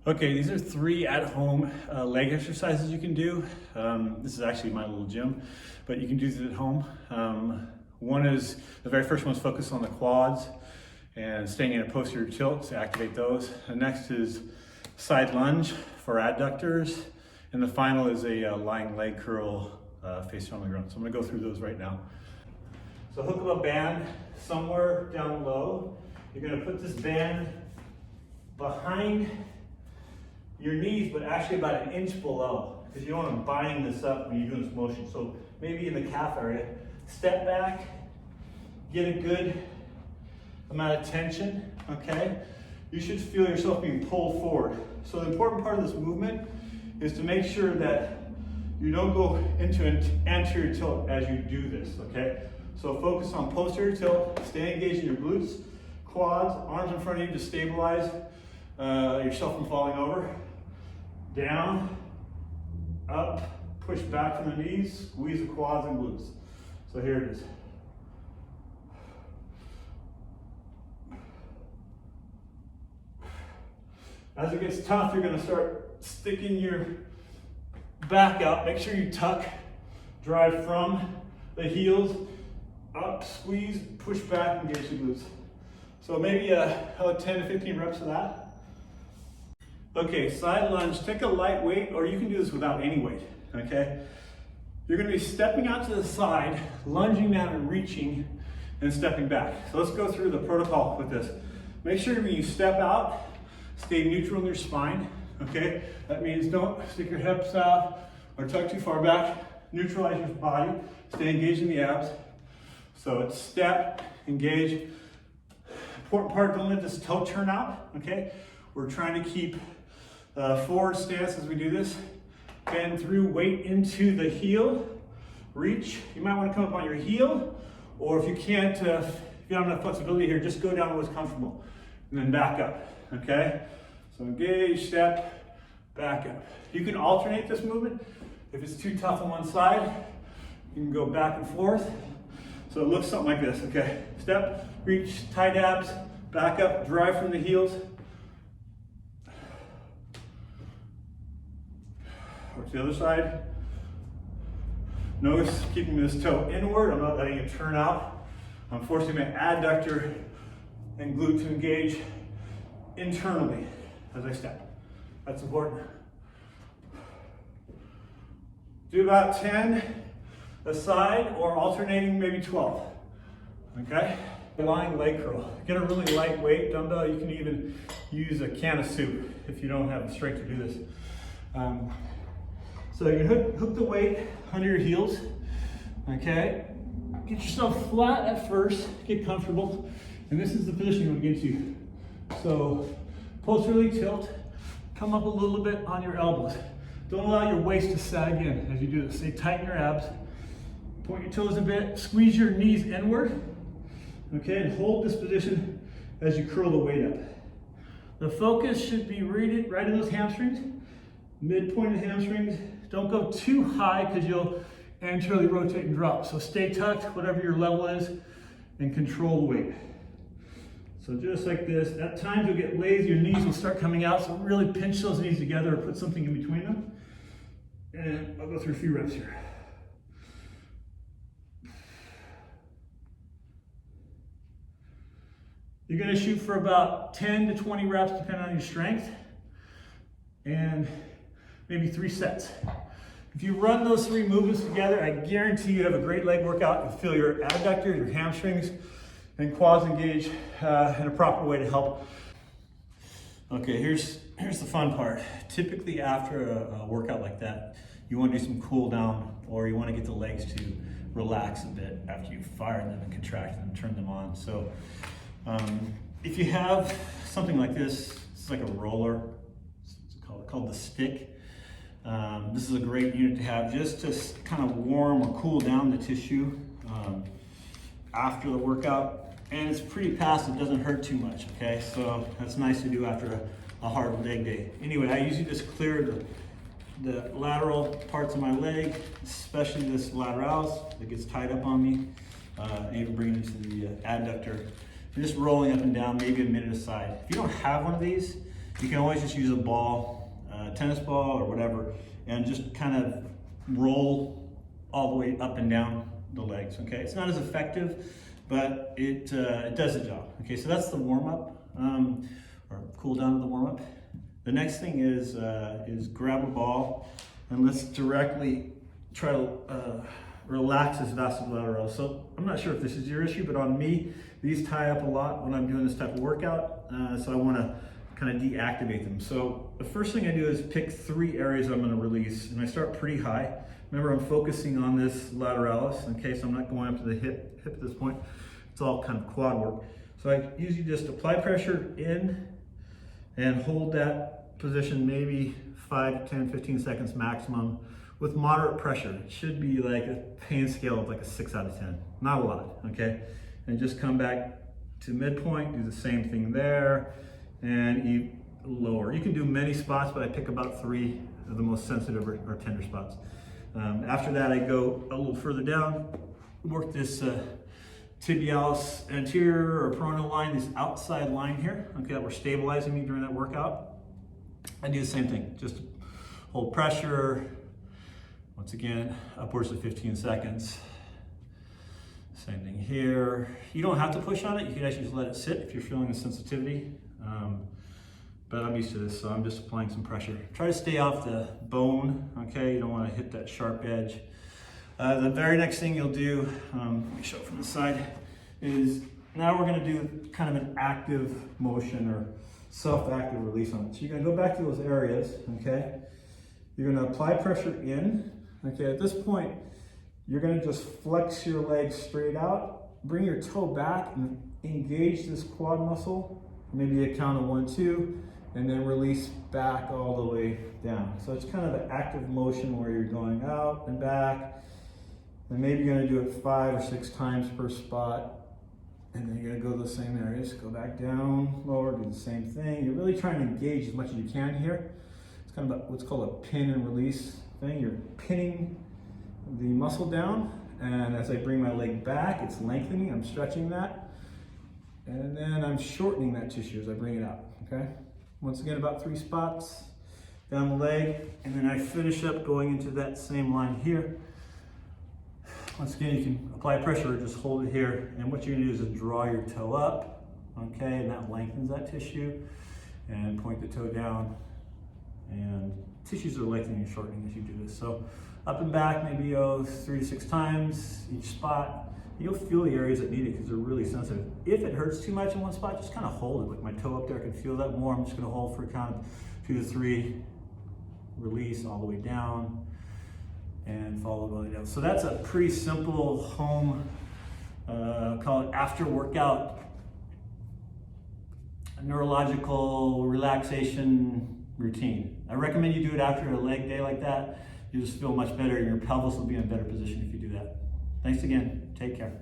Okay, these are 3 at-home leg exercises you can do. This is actually my little gym, but you can do these at home. One is, the very first one is focused on the quads and staying in a posterior tilt to activate those. The next is side lunge for adductors. And the final is a lying leg curl face on the ground. So I'm gonna go through those right now. So hook up a band somewhere down low. You're gonna put this band behind your knees, but actually about an inch below, because you don't want to bind this up when you're doing this motion. So maybe in the calf area, step back, get a good amount of tension, okay? You should feel yourself being pulled forward. So the important part of this movement is to make sure that you don't go into an anterior tilt as you do this, okay? So focus on posterior tilt, stay engaged in your glutes, quads, arms in front of you to stabilize yourself from falling over. Down, up, push back from the knees, squeeze the quads and glutes. So here it is. As it gets tough, you're going to start sticking your back out. Make sure you tuck, drive from the heels, up, squeeze, push back, engage the glutes. So maybe 10 to 15 reps of that. Okay, side lunge, take a light weight, or you can do this without any weight, okay? You're gonna be stepping out to the side, lunging down and reaching, and stepping back. So let's go through the protocol with this. Make sure when you step out, stay neutral in your spine, okay? That means don't stick your hips out or tuck too far back. Neutralize your body, stay engaged in the abs. So it's step, engage. Important part, don't let this toe turn out, okay? We're trying to keep forward stance as we do this. Bend through, weight into the heel, reach. You might want to come up on your heel, or if you can't, if you don't have enough flexibility here, just go down to what's comfortable, and then back up, okay? So engage, step, back up. You can alternate this movement. If it's too tough on one side, you can go back and forth. So it looks something like this, okay? Step, reach, tight abs, back up, drive from the heels. Or to the other side. Notice keeping this toe inward. I'm not letting it turn out. I'm forcing my adductor and glute to engage internally as I step. That's important. Do about 10 aside, or alternating maybe 12. Okay? Lying leg curl. Get a really lightweight dumbbell. You can even use a can of soup if you don't have the strength to do this. So you can hook the weight under your heels, okay? Get yourself flat at first, get comfortable, and this is the position you want to get to. So posteriorly tilt, come up a little bit on your elbows. Don't allow your waist to sag in as you do this. Stay tight in your abs, point your toes a bit, squeeze your knees inward, okay? And hold this position as you curl the weight up. The focus should be right in those hamstrings, midpoint of the hamstrings. Don't go too high because you'll anteriorly rotate and drop. So stay tucked, whatever your level is, and control the weight. So just like this. At times you'll get lazy, your knees will start coming out, so really pinch those knees together or put something in between them. And I'll go through a few reps here. You're gonna shoot for about 10 to 20 reps depending on your strength, and maybe 3 sets. If you run those 3 movements together, I guarantee you have a great leg workout. You'll feel your adductors, your hamstrings, and quads engage in a proper way to help. Okay, here's the fun part. Typically after a workout like that, you want to do some cool down, or you want to get the legs to relax a bit after you fire them and contract them and turn them on. So if you have something like this, it's like a roller, it's called the stick. This is a great unit to have just to kind of warm or cool down the tissue after the workout. And it's pretty passive, doesn't hurt too much, okay? So that's nice to do after a hard leg day. Anyway, I usually just clear the lateral parts of my leg, especially this lateralis that gets tied up on me, and even bring it into the adductor. And just rolling up and down, maybe a minute aside. If you don't have one of these, You can always just use a ball, tennis ball or whatever, and just kind of roll all the way up and down the legs, okay? It's not as effective, but it does the job. Okay, so that's the warm-up, or cool down to the warm-up. The next thing is grab a ball and let's directly try to relax this vastus lateralis. So I'm not sure if this is your issue, but on me, these tie up a lot when I'm doing this type of workout, so I wanna kind of deactivate them. So the first thing I do is pick 3 areas I'm gonna release, and I start pretty high. Remember, I'm focusing on this lateralis, okay, so I'm not going up to the hip at this point. It's all kind of quad work. So I usually just apply pressure in and hold that position maybe 5, 10, 15 seconds maximum with moderate pressure. It should be like a pain scale of like a 6 out of 10, not a lot, okay? And just come back to midpoint, do the same thing there, and lower. You can do many spots, but I pick about 3 of the most sensitive or tender spots. After that, I go a little further down, work this tibialis anterior or peroneal line, this outside line here, okay, that we're stabilizing me during that workout. I do the same thing, just hold pressure, once again, upwards of 15 seconds. Same thing here. You don't have to push on it, you can actually just let it sit if you're feeling a sensitivity. But I'm used to this, so I'm just applying some pressure. Try to stay off the bone, okay? You don't want to hit that sharp edge. The very next thing you'll do, let me show it from the side, is now we're gonna do kind of an active motion or self-active release on it. So you're gonna go back to those areas, okay? You're gonna apply pressure in, okay? At this point, you're gonna just flex your leg straight out, bring your toe back and engage this quad muscle, maybe a count of 1, 2, and then release back all the way down. So it's kind of an active motion where you're going out and back, and maybe you're gonna do it 5 or 6 times per spot, and then you're gonna go to the same areas, go back down, lower, do the same thing. You're really trying to engage as much as you can here. It's kind of what's called a pin and release thing. You're pinning the muscle down, and as I bring my leg back, it's lengthening, I'm stretching that, and then I'm shortening that tissue as I bring it out, okay? Once again, about 3 spots down the leg, and then I finish up going into that same line here. Once again, you can apply pressure or just hold it here, and what you're gonna do is just draw your toe up, okay, and that lengthens that tissue, and point the toe down, and tissues are lengthening and shortening as you do this. So up and back, maybe 3 to 6 times each spot. You'll feel the areas that need it because they're really sensitive. If it hurts too much in one spot, just kind of hold it. Like my toe up there, I can feel that more. I'm just gonna hold for a count of 2 to 3, release all the way down, and follow the way down. So that's a pretty simple home, call it after workout, neurological relaxation routine. I recommend you do it after a leg day like that. You just feel much better, and your pelvis will be in a better position if you do that. Thanks again. Take care.